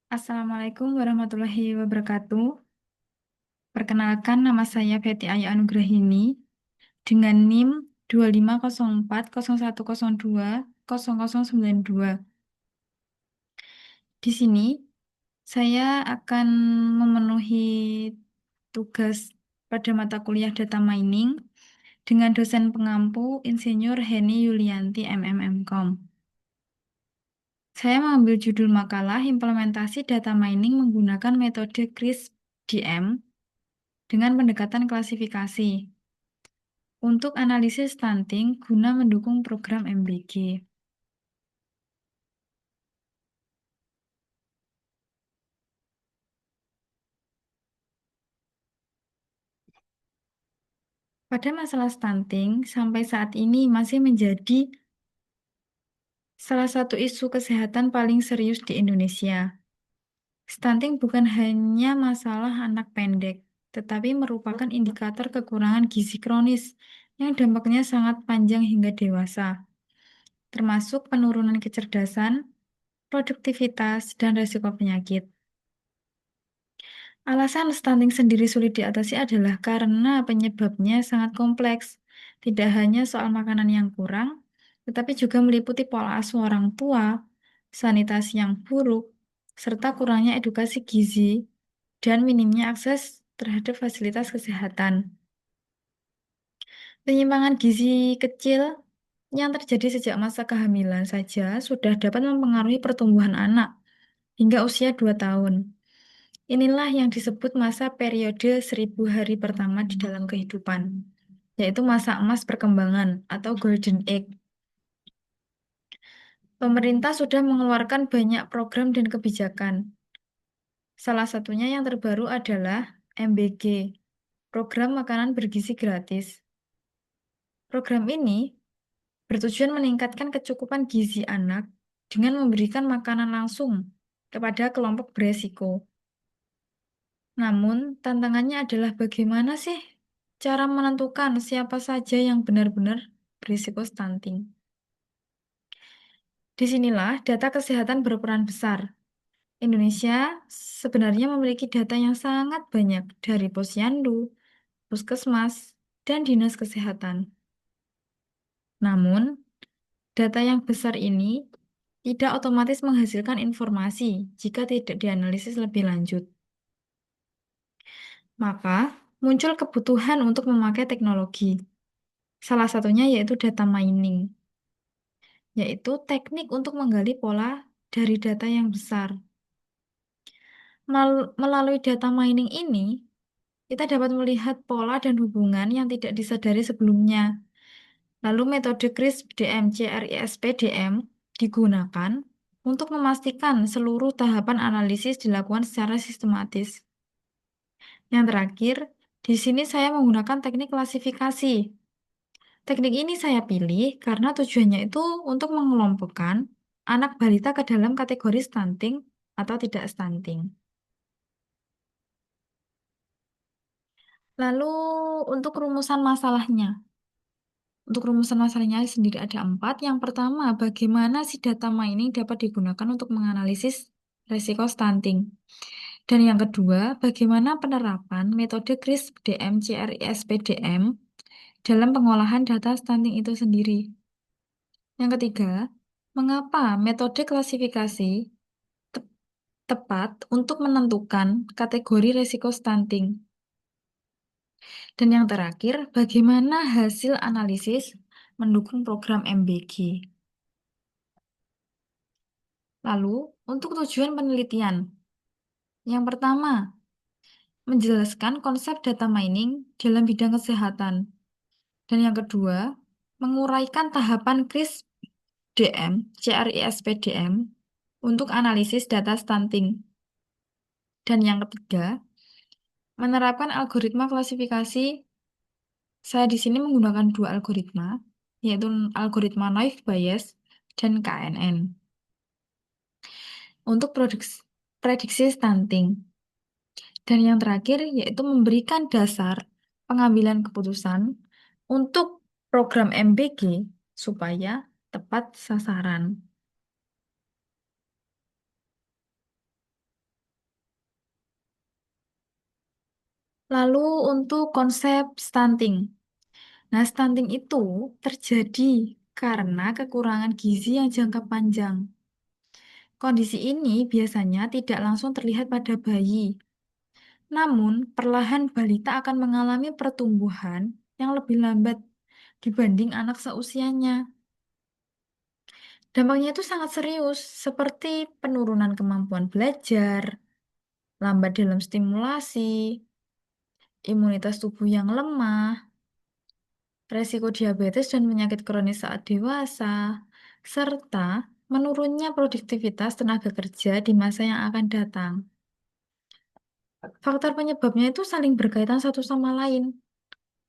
Assalamualaikum warahmatullahi wabarakatuh. Perkenalkan, nama saya Feti Aya Anugrahini dengan NIM 250401020092. Di sini saya akan memenuhi tugas pada mata kuliah Data Mining dengan dosen pengampu Insinyur Heni Yulianti MMM.Com. Saya mengambil judul makalah implementasi data mining menggunakan metode CRISP-DM dengan pendekatan klasifikasi untuk analisis stunting guna mendukung program MBG. Pada masalah stunting, sampai saat ini masih menjadi salah satu isu kesehatan paling serius di Indonesia. Stunting bukan hanya masalah anak pendek, tetapi merupakan indikator kekurangan gizi kronis yang dampaknya sangat panjang hingga dewasa, termasuk penurunan kecerdasan, produktivitas, dan risiko penyakit. Alasan stunting sendiri sulit diatasi adalah karena penyebabnya sangat kompleks. Tidak hanya soal makanan yang kurang, tetapi juga meliputi pola asuh orang tua, sanitasi yang buruk, serta kurangnya edukasi gizi dan minimnya akses terhadap fasilitas kesehatan. Penyimpangan gizi kecil yang terjadi sejak masa kehamilan saja sudah dapat mempengaruhi pertumbuhan anak hingga usia 2 tahun. Inilah yang disebut masa periode 1000 hari pertama di dalam kehidupan, yaitu masa emas perkembangan atau Golden Age. Pemerintah sudah mengeluarkan banyak program dan kebijakan. Salah satunya yang terbaru adalah MBG, Program Makanan Bergizi Gratis. Program ini bertujuan meningkatkan kecukupan gizi anak dengan memberikan makanan langsung kepada kelompok beresiko. Namun, tantangannya adalah bagaimana sih cara menentukan siapa saja yang benar-benar berisiko stunting. Disinilah data kesehatan berperan besar. Indonesia sebenarnya memiliki data yang sangat banyak dari Posyandu, Puskesmas, dan Dinas Kesehatan. Namun, data yang besar ini tidak otomatis menghasilkan informasi jika tidak dianalisis lebih lanjut. Maka, muncul kebutuhan untuk memakai teknologi. Salah satunya yaitu data mining, yaitu teknik untuk menggali pola dari data yang besar. Melalui data mining ini, kita dapat melihat pola dan hubungan yang tidak disadari sebelumnya. Lalu metode CRISP-DM, CRISP-DM digunakan untuk memastikan seluruh tahapan analisis dilakukan secara sistematis. Yang terakhir, di sini saya menggunakan teknik klasifikasi. Teknik ini saya pilih karena tujuannya itu untuk mengelompokkan anak balita ke dalam kategori stunting atau tidak stunting. Lalu untuk rumusan masalahnya. Untuk rumusan masalahnya sendiri ada 4. Yang pertama, bagaimana si data mining dapat digunakan untuk menganalisis resiko stunting. Dan yang kedua, bagaimana penerapan metode CRISP-DM, CRISP-DM dalam pengolahan data stunting itu sendiri. Yang ketiga, mengapa metode klasifikasi te- tepat untuk menentukan kategori risiko stunting. Dan yang terakhir, bagaimana hasil analisis mendukung program MBG. Lalu, untuk tujuan penelitian. Yang pertama, menjelaskan konsep data mining dalam bidang kesehatan. Dan yang kedua, menguraikan tahapan CRISP-DM, CRISP-DM untuk analisis data stunting. Dan yang ketiga, menerapkan algoritma klasifikasi. Saya di sini menggunakan 2 algoritma, yaitu algoritma Naive Bayes dan KNN. Untuk prediksi stunting. Dan yang terakhir, yaitu memberikan dasar pengambilan keputusan untuk program MBG supaya tepat sasaran. Lalu untuk konsep stunting. Nah, stunting itu terjadi karena kekurangan gizi yang jangka panjang. Kondisi ini biasanya tidak langsung terlihat pada bayi, namun perlahan balita akan mengalami pertumbuhan yang lebih lambat dibanding anak seusianya. Dampaknya itu sangat serius, seperti penurunan kemampuan belajar, lambat dalam stimulasi, imunitas tubuh yang lemah, resiko diabetes dan penyakit kronis saat dewasa, serta menurunnya produktivitas tenaga kerja di masa yang akan datang. Faktor penyebabnya itu saling berkaitan satu sama lain,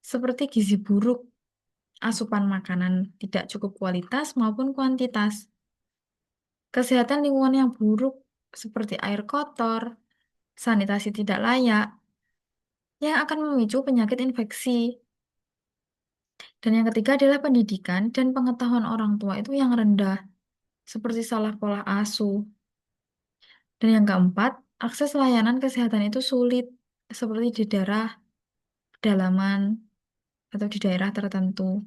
seperti gizi buruk, asupan makanan tidak cukup kualitas maupun kuantitas, kesehatan lingkungan yang buruk, seperti air kotor, sanitasi tidak layak, yang akan memicu penyakit infeksi. Dan yang ketiga adalah pendidikan dan pengetahuan orang tua itu yang rendah, seperti salah pola asuh. Dan yang keempat, akses layanan kesehatan itu sulit, seperti di daerah pedalaman atau di daerah tertentu.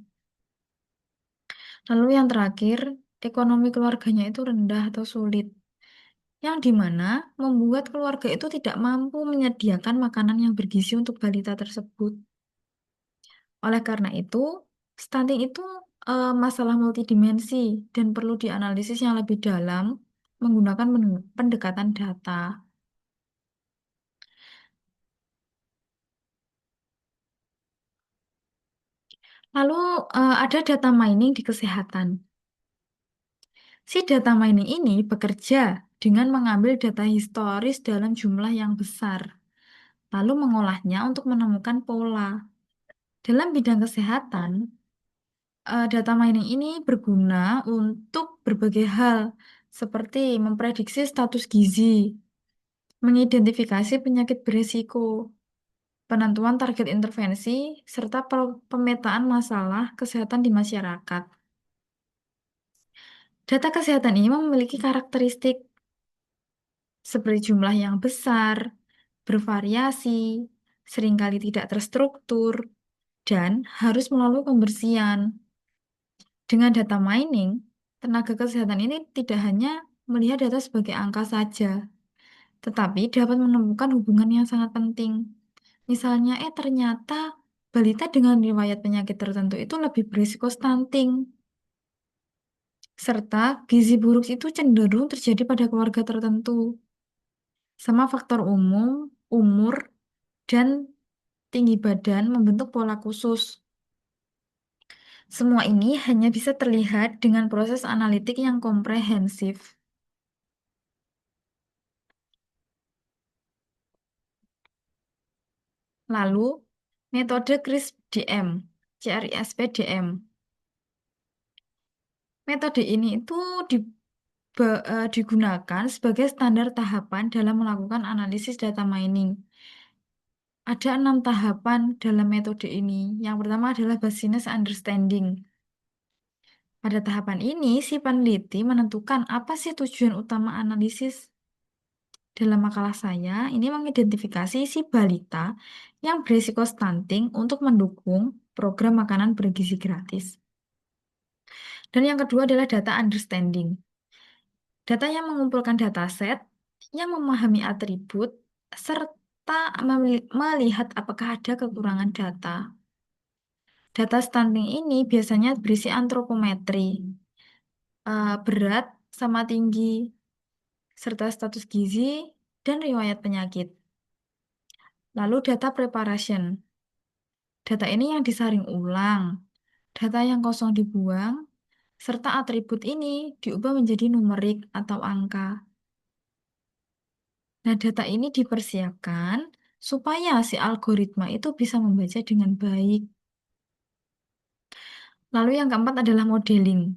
Lalu yang terakhir, ekonomi keluarganya itu rendah atau sulit, yang dimana membuat keluarga itu tidak mampu menyediakan makanan yang bergizi untuk balita tersebut. Oleh karena itu, stunting itu masalah multidimensi dan perlu dianalisis yang lebih dalam menggunakan pendekatan data. Lalu ada data mining di kesehatan. Si data mining ini bekerja dengan mengambil data historis dalam jumlah yang besar, lalu mengolahnya untuk menemukan pola. Dalam bidang kesehatan, data mining ini berguna untuk berbagai hal, seperti memprediksi status gizi, mengidentifikasi penyakit berisiko, penentuan target intervensi, serta pemetaan masalah kesehatan di masyarakat. Data kesehatan ini memiliki karakteristik seperti jumlah yang besar, bervariasi, seringkali tidak terstruktur, dan harus melalui pembersihan. Dengan data mining, tenaga kesehatan ini tidak hanya melihat data sebagai angka saja, tetapi dapat menemukan hubungan yang sangat penting. Misalnya, ternyata balita dengan riwayat penyakit tertentu itu lebih berisiko stunting, serta gizi buruk itu cenderung terjadi pada keluarga tertentu, sama faktor umum, umur, dan tinggi badan membentuk pola khusus. Semua ini hanya bisa terlihat dengan proses analitik yang komprehensif. Lalu, metode CRISP-DM, CRISP-DM. Metode ini itu digunakan sebagai standar tahapan dalam melakukan analisis data mining. Ada 6 tahapan dalam metode ini. Yang pertama adalah business understanding. Pada tahapan ini, si peneliti menentukan apa sih tujuan utama analisis. Dalam makalah saya, ini mengidentifikasi si balita yang berisiko stunting untuk mendukung program makanan bergizi gratis. Dan yang kedua adalah data understanding. Data yang mengumpulkan dataset, yang memahami atribut, serta melihat apakah ada kekurangan data. Data stunting ini biasanya berisi antropometri, berat sama tinggi, serta status gizi dan riwayat penyakit. Lalu data preparation. Data ini yang disaring ulang, data yang kosong dibuang, serta atribut ini diubah menjadi numerik atau angka. Nah, data ini dipersiapkan supaya si algoritma itu bisa membaca dengan baik. Lalu yang keempat adalah modeling.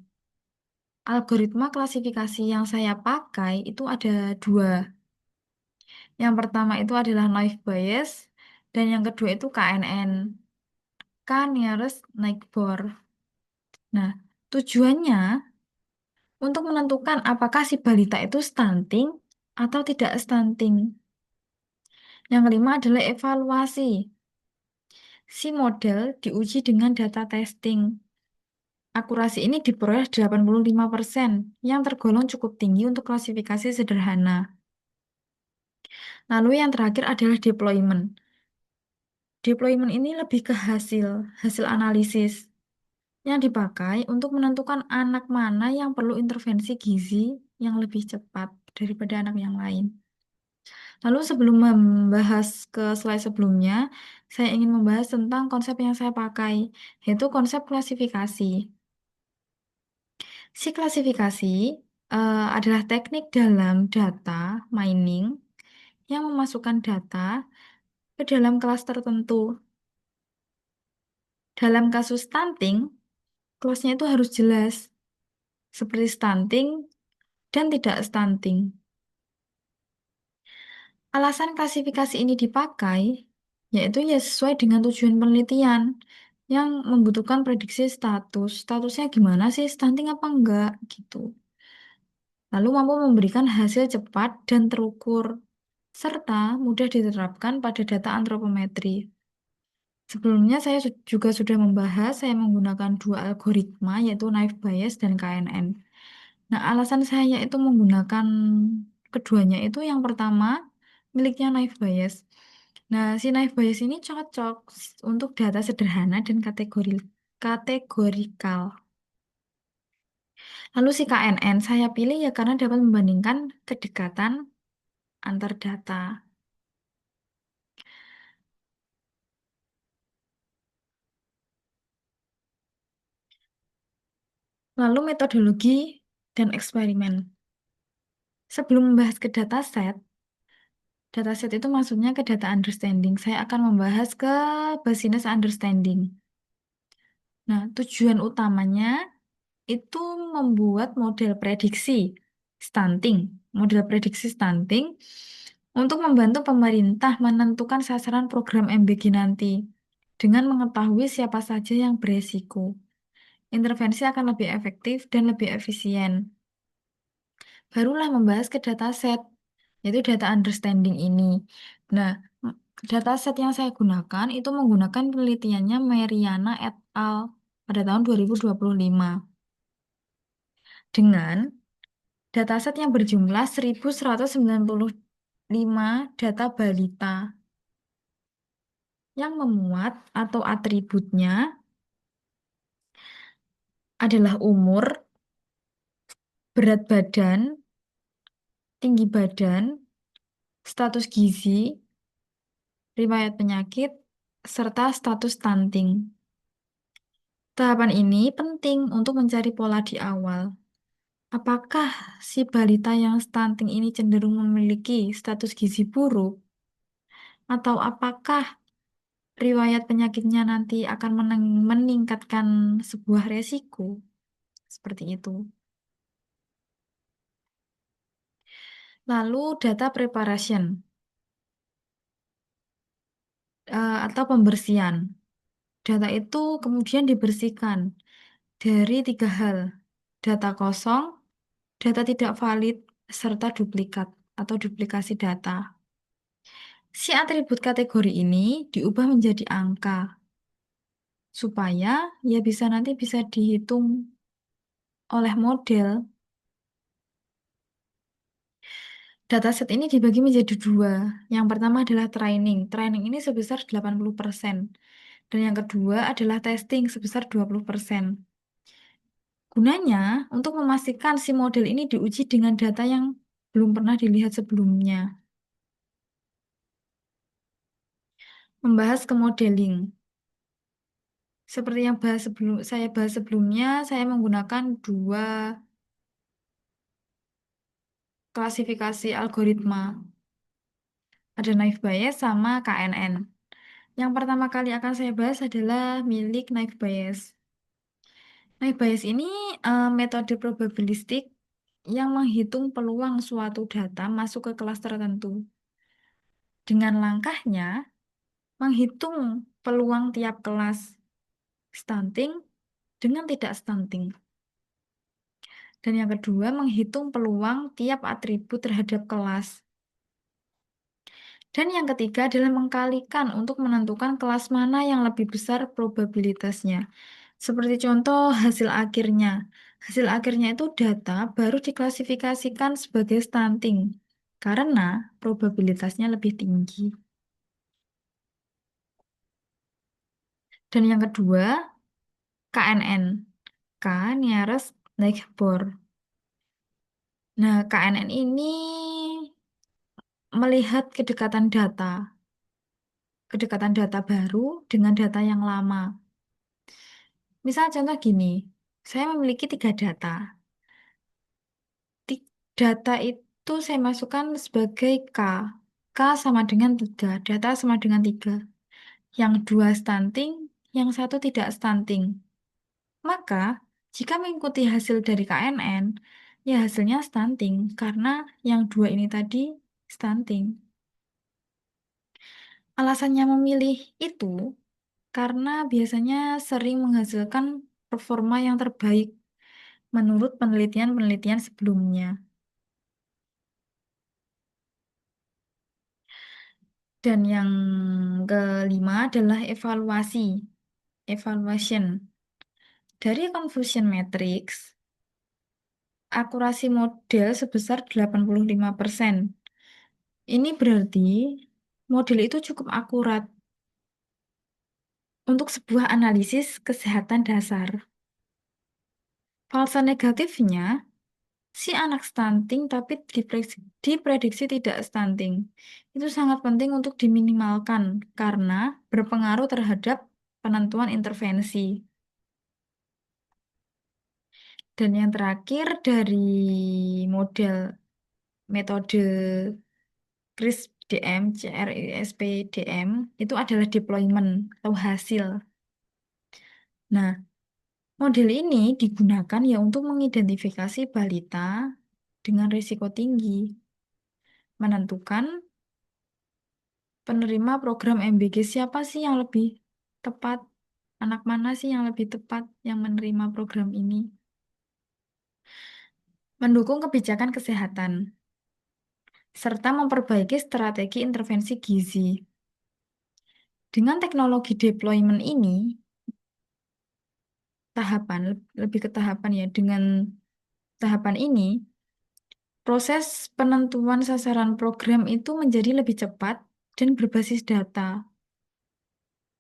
Algoritma klasifikasi yang saya pakai itu ada dua. Yang pertama itu adalah naive Bayes, dan yang kedua itu KNN, K nearest neighbor. Nah, tujuannya untuk menentukan apakah si balita itu stunting atau tidak stunting. Yang kelima adalah evaluasi. Si model diuji dengan data testing. Akurasi ini diperoleh 85%, yang tergolong cukup tinggi untuk klasifikasi sederhana. Lalu yang terakhir adalah deployment. Deployment ini lebih ke hasil analisis yang dipakai untuk menentukan anak mana yang perlu intervensi gizi yang lebih cepat daripada anak yang lain. Lalu sebelum membahas ke slide sebelumnya, saya ingin membahas tentang konsep yang saya pakai, yaitu konsep klasifikasi. Si klasifikasi adalah teknik dalam data mining yang memasukkan data ke dalam kelas tertentu. Dalam kasus stunting, kelasnya itu harus jelas, seperti stunting dan tidak stunting. Alasan klasifikasi ini dipakai, yaitu ya sesuai dengan tujuan penelitian yang membutuhkan prediksi status. Statusnya gimana sih, stunting apa enggak, gitu. Lalu mampu memberikan hasil cepat dan terukur, serta mudah diterapkan pada data antropometri. Sebelumnya saya juga sudah membahas, saya menggunakan dua algoritma, yaitu naive Bayes dan KNN. Nah, alasan saya itu menggunakan keduanya itu yang pertama, miliknya naive Bayes. Nah, si naive Bayes ini cocok untuk data sederhana dan kategorikal. Lalu si KNN saya pilih ya karena dapat membandingkan kedekatan antar data. Lalu metodologi dan eksperimen. Sebelum membahas ke dataset itu maksudnya ke data understanding. Saya akan membahas ke business understanding. Nah, tujuan utamanya itu membuat model prediksi stunting untuk membantu pemerintah menentukan sasaran program MBG nanti dengan mengetahui siapa saja yang beresiko. Intervensi akan lebih efektif dan lebih efisien. Barulah membahas ke dataset, yaitu data understanding ini. Nah, m- dataset yang saya gunakan itu menggunakan penelitiannya Mariana et al. Pada tahun 2025 dengan dataset yang berjumlah 1.195 data balita yang memuat atau atributnya adalah umur, berat badan, tinggi badan, status gizi, riwayat penyakit, serta status stunting. Tahapan ini penting untuk mencari pola di awal. Apakah si balita yang stunting ini cenderung memiliki status gizi buruk? Atau apakah riwayat penyakitnya nanti akan meningkatkan sebuah resiko? Seperti itu. Lalu data preparation atau pembersihan. Data itu kemudian dibersihkan dari tiga hal. Data kosong, data tidak valid, serta duplikat atau duplikasi data. Si atribut kategori ini diubah menjadi angka supaya ya bisa dihitung oleh model. Dataset ini dibagi menjadi dua. Yang pertama adalah training. Training ini sebesar 80%. Dan yang kedua adalah testing sebesar 20%. Gunanya untuk memastikan si model ini diuji dengan data yang belum pernah dilihat sebelumnya. Membahas ke modeling. Seperti yang saya bahas sebelumnya, saya menggunakan dua klasifikasi algoritma. Ada naive Bayes sama KNN. Yang pertama kali akan saya bahas adalah milik naive Bayes. Naive Bayes ini metode probabilistik yang menghitung peluang suatu data masuk ke kelas tertentu. Dengan langkahnya, menghitung peluang tiap kelas stunting dengan tidak stunting. Dan yang kedua, menghitung peluang tiap atribut terhadap kelas. Dan yang ketiga adalah mengkalikan untuk menentukan kelas mana yang lebih besar probabilitasnya. Seperti contoh hasil akhirnya. Hasil akhirnya itu data baru diklasifikasikan sebagai stunting karena probabilitasnya lebih tinggi. Dan yang kedua, KNN. K nearest neighbor. Nah, KNN ini melihat kedekatan data baru dengan data yang lama. Misal contoh gini, saya memiliki 3 data. Data itu saya masukkan sebagai K. K sama dengan 3, data sama dengan 3. Yang 2 stunting, yang satu tidak stunting. Maka, jika mengikuti hasil dari KNN, ya hasilnya stunting, karena yang 2 ini tadi stunting. Alasannya memilih itu karena biasanya sering menghasilkan performa yang terbaik menurut penelitian-penelitian sebelumnya. Dan yang kelima adalah evaluasi, evaluation. Dari confusion matrix, akurasi model sebesar 85%. Ini berarti model itu cukup akurat untuk sebuah analisis kesehatan dasar. Falsa negatifnya, si anak stunting tapi diprediksi tidak stunting. Itu sangat penting untuk diminimalkan karena berpengaruh terhadap penentuan intervensi. Dan yang terakhir dari model metode CRISP-DM, CRISP-DM itu adalah deployment atau hasil. Nah, model ini digunakan ya untuk mengidentifikasi balita dengan risiko tinggi, menentukan penerima program MBG siapa sih yang lebih tepat, anak mana sih yang lebih tepat yang menerima program ini, mendukung kebijakan kesehatan, serta memperbaiki strategi intervensi gizi. Dengan teknologi deployment ini, lebih ke tahapan ya, dengan tahapan ini, proses penentuan sasaran program itu menjadi lebih cepat dan berbasis data,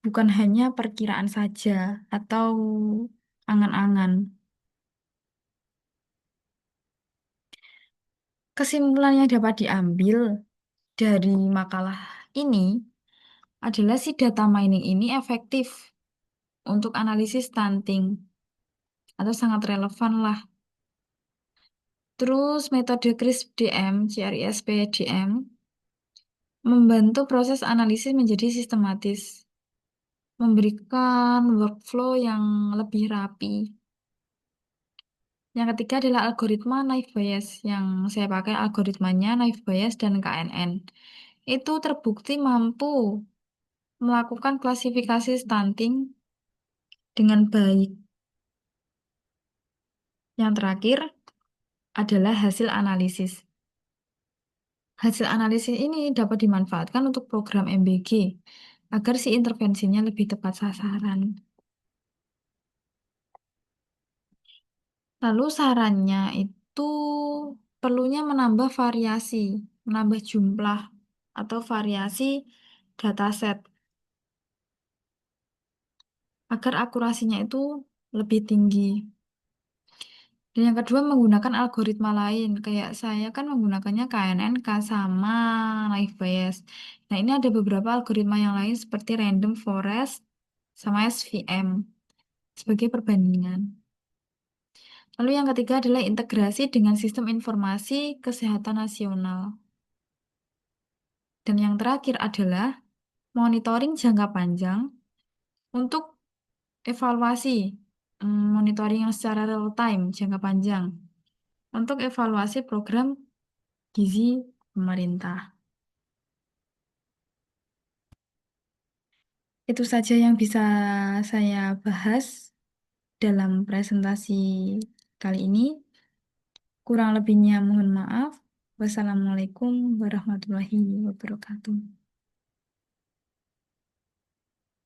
bukan hanya perkiraan saja atau angan-angan. Kesimpulan yang dapat diambil dari makalah ini adalah si data mining ini efektif untuk analisis stunting atau sangat relevan lah. Terus metode CRISP-DM, CRISP-DM membantu proses analisis menjadi sistematis, memberikan workflow yang lebih rapi. Yang ketiga adalah algoritma naive Bayes. Yang saya pakai algoritmanya naive Bayes dan KNN. Itu terbukti mampu melakukan klasifikasi stunting dengan baik. Yang terakhir adalah hasil analisis. Hasil analisis ini dapat dimanfaatkan untuk program MBG agar si intervensinya lebih tepat sasaran. Lalu sarannya itu perlunya menambah jumlah atau variasi dataset agar akurasinya itu lebih tinggi. Dan yang kedua menggunakan algoritma lain, kayak saya kan menggunakannya KNNK sama Naive Bayes. Nah ini ada beberapa algoritma yang lain seperti Random Forest sama SVM sebagai perbandingan. Lalu yang ketiga adalah integrasi dengan sistem informasi kesehatan nasional. Dan yang terakhir adalah monitoring jangka panjang untuk evaluasi, monitoring yang secara real time jangka panjang untuk evaluasi program gizi pemerintah. Itu saja yang bisa saya bahas dalam presentasi kali ini. Kurang lebihnya mohon maaf. Wassalamualaikum warahmatullahi wabarakatuh.